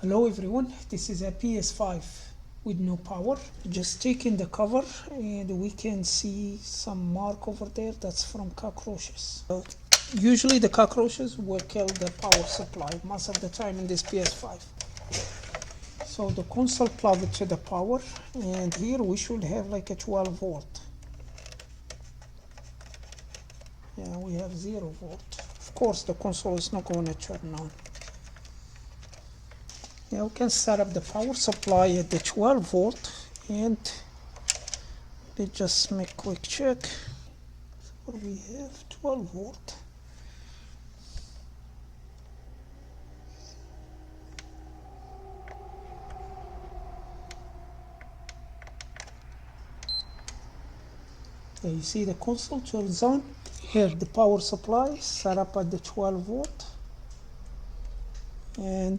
Hello everyone, this is a PS5 with no power. Just taking the cover and we can see some mark over there. That's from cockroaches. Usually the cockroaches will kill the power supply most of the time in this PS5. So the console plugged to the power, and here we should have like a 12 volt. Yeah, we have 0 volt. Of course the console is not going to turn on. Yeah, we can set up the power supply at the 12 volt, and let's just make a quick check. So we have 12 volt. Yeah, you see the console turns on. Here the power supply set up at the 12 volt, and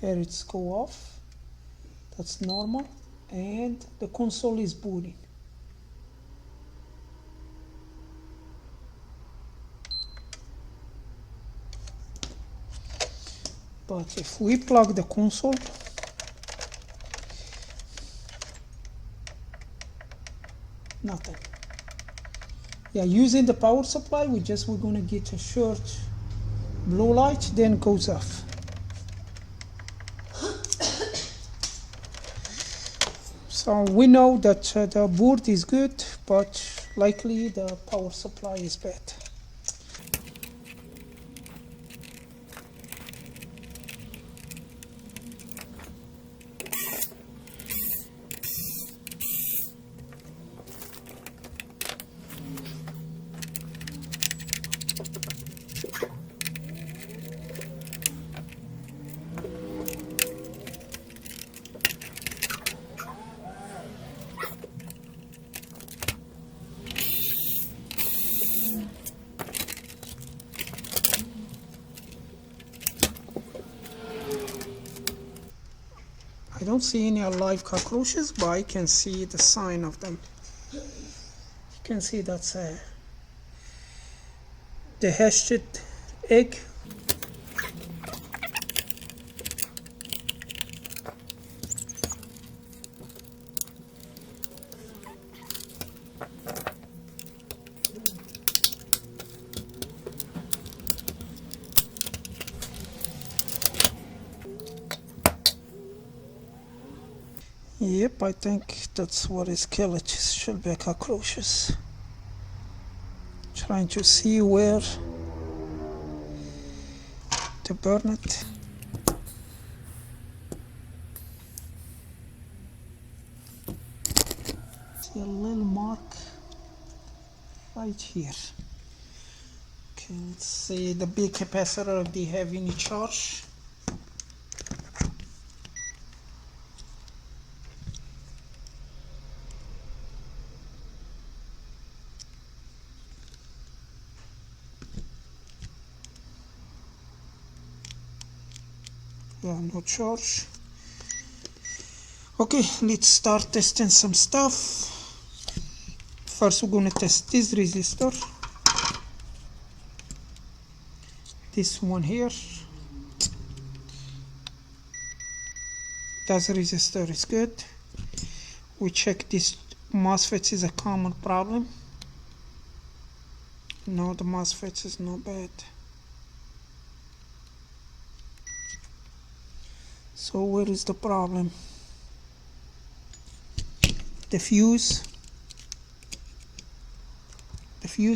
here it's go off. That's normal, and the console is booting. But if we plug the console, nothing. Yeah, using the power supply, we're gonna get a short blue light, then goes off. So we know that the board is good, but likely the power supply is bad. I don't see any alive cockroaches, but I can see the sign of them. You can see that's the hatched egg. Yep, I think that's what is killing it. Should be cockroaches. Trying to see where to burn it. See a little mark right here. Okay, let's see the big capacitor if they have any charge. Yeah, no charge. Okay, let's start testing some stuff. First we're gonna test this resistor. This one here. That resistor is good. We check this MOSFET is a common problem. No, the MOSFET is not bad. So where is the problem? The fuse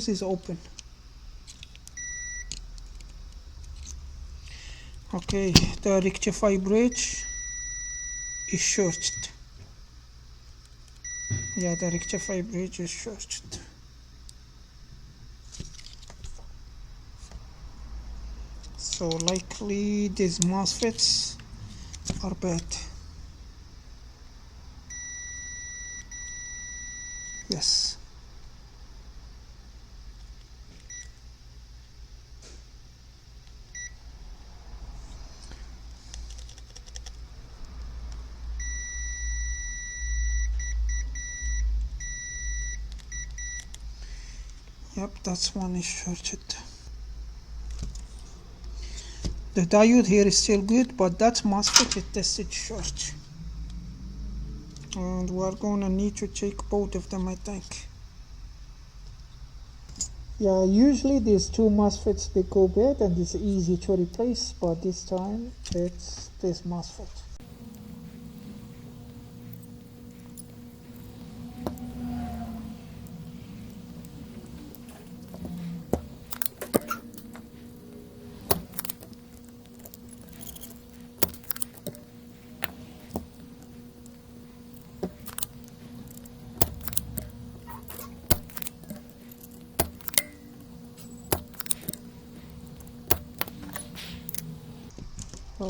is open. Okay, the rectifier bridge is shorted. Yeah, the rectifier bridge is shorted. So likely these MOSFETs are bad. Yes. Yep, that's one is shorted. The diode here is still good, but that MOSFET is tested short. And we're gonna need to check both of them, I think. Yeah, usually these two MOSFETs, they go bad and it's easy to replace, but this time it's this MOSFET.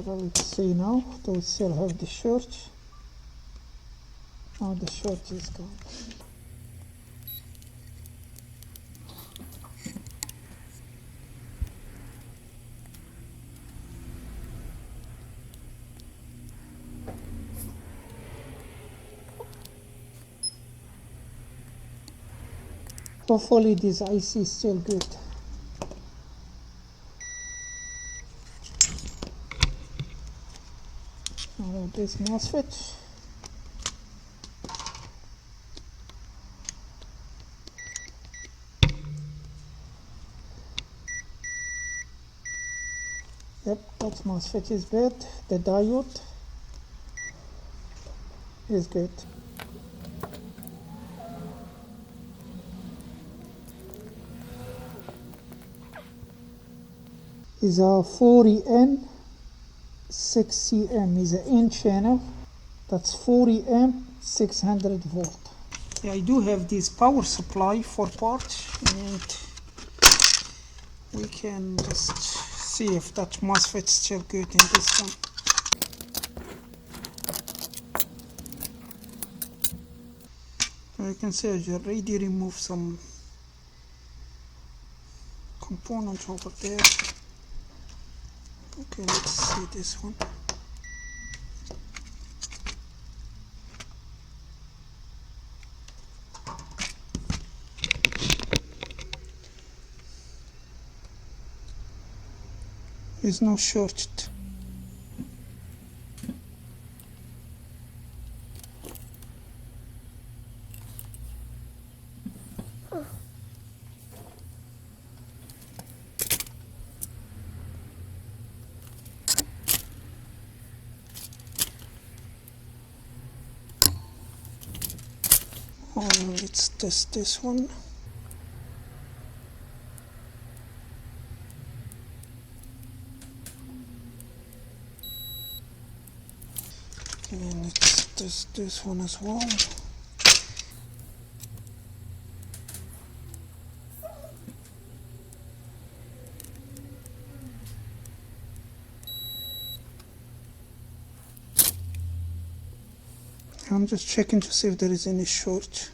Well, let's see now. Do we still have the short? Oh, the short is gone. Hopefully this IC is still good. Now this MOSFET. Yep, that MOSFET is bad. The diode is good. Is a 40N 6cm, is an N channel. That's 40 amp 600 volt. Yeah, I do have this power supply for parts, and we can just see if that MOSFET is still good in this one. You can see I already removed some components over there. Okay, let's see this one. There's no short. Let's test this one. And let's test this one as well. I'm just checking to see if there is any short.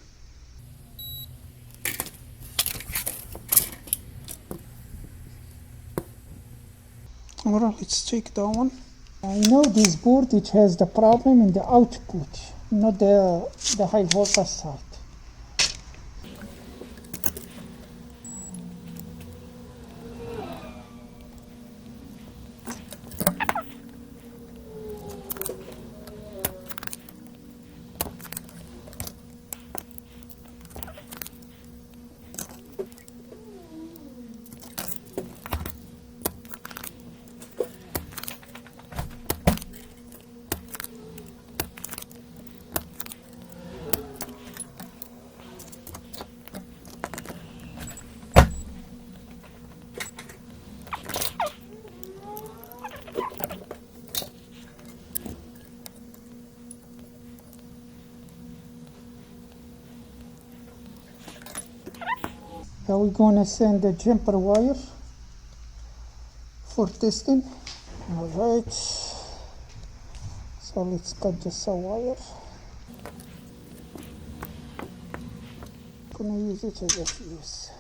Alright, let's take that one. I know this board which has the problem in the output, not the high voltage side. Now we're gonna send the jumper wire for testing. Alright, so let's cut just a wire. Gonna use it as a fuse.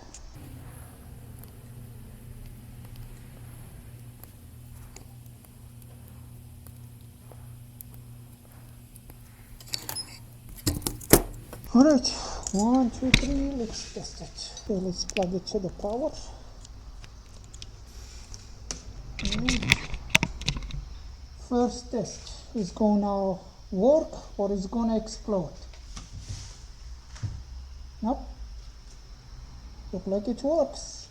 Alright, 1, 2, 3, let's test it. Okay, let's plug it to the power. And first test is gonna work or is gonna explode. Nope. Look like it works.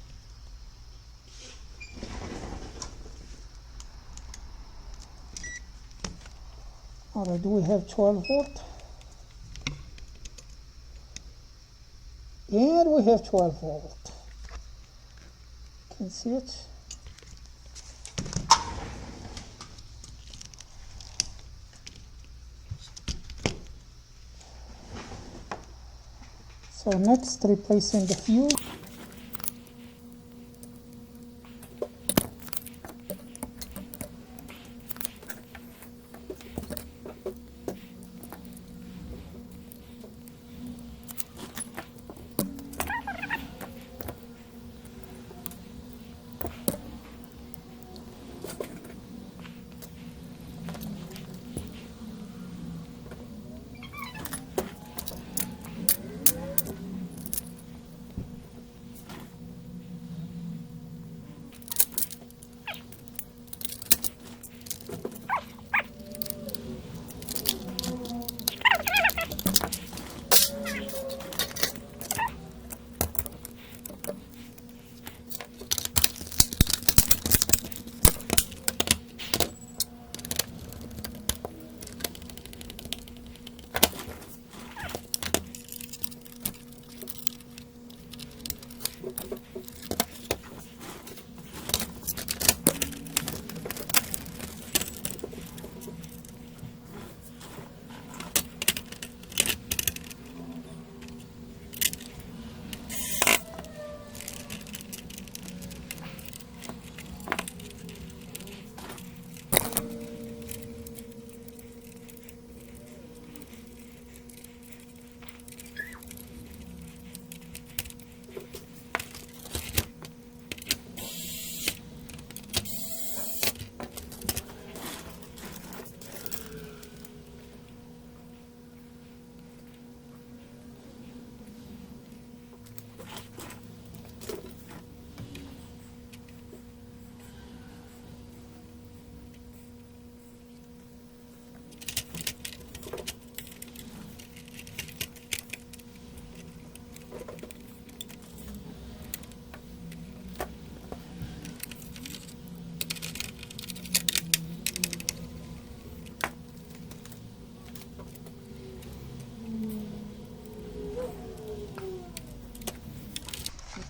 Alright, we have 12 volt. And we have 12 volt. Can see it? So next, replacing the fuse.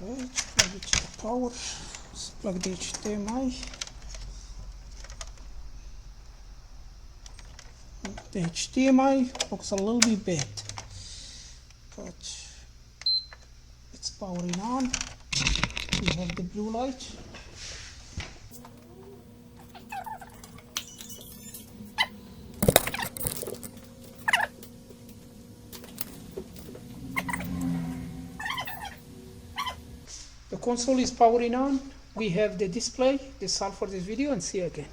Right, plug it to the power. Let's plug the HDMI. The HDMI looks a little bit bad, but it's powering on. We have the blue light. The console is powering on. We have the display. That's all for this video, and see you again.